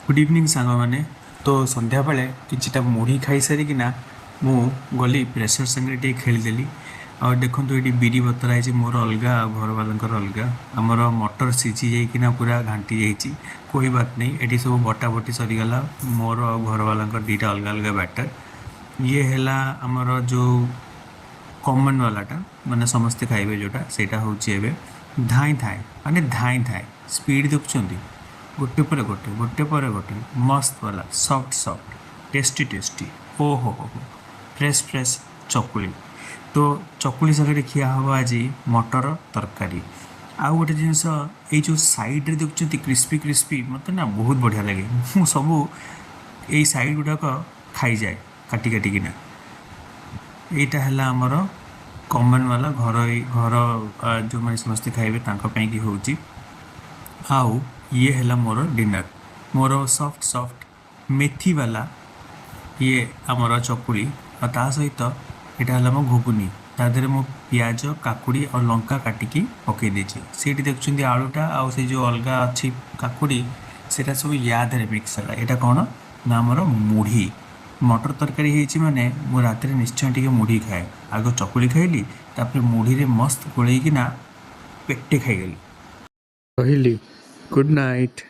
Good evening सांग मैंने तो संध्या बेले किछिटा मुढ़ी खाई सारिकिना मु गली प्रेसर संगे टे खेलीदेली और देखो ये बिरी बतराई मोर अलग घर वाला अलग आमर मटर सीझी जाइकिना पूरा घाटी जाइए कोई बात नहीं ये सब बटा बटी सरीगला मोर घर वाला दीटा अलग अलग बैटर ये है आमर जो कॉमन वालाटा माने समस्ते खाइबे जोटा सेटा होची एबे धाई थाए माने धाई थाए स्पीड देखुछंती गोटे पर गोटे गोटे पर गोटे मस्त वाला सॉफ्ट सॉफ्ट टेस्टी टेस्टी ओ हो फ्रेश फ्रेश चकुली तो चकुली सागर खिया हम आज मटर तरकारी आउ गोटे जिनस ये जो साइड रे देखुछंती क्रिस्पी क्रिस्पी मत ना बहुत बढ़िया लगे मु सबू ये साइड गुड़ाक खाई जाए काटी काटिकिना यहाँ है आमर कॉमन वाला घर घर जो मैंने समस्ते खाइबे तांकी होची आउ ये है मोर डिनर मोर सॉफ्ट सॉफ्ट मेथी वाला ये आमर चकुली और ता सहित यहाँ है मो घुगुनी ता देहरे मो पियाज काकुड़ी और लंका काटिकी पकई देछि सीटी देखुछंती आलूटा आउ से जो अलग अच्छी काकुड़ी सेटा सब याद मिक्स है यहाँ कौन ना आमर मुढ़ी मटर तरकारी होती माने मु रात निश्चय टी मुढ़ी खाए आग चकुली खाइली तापर मुढ़ी रे मस्त गोलैकिना पेटे खाईगली कहली गुड नाइट।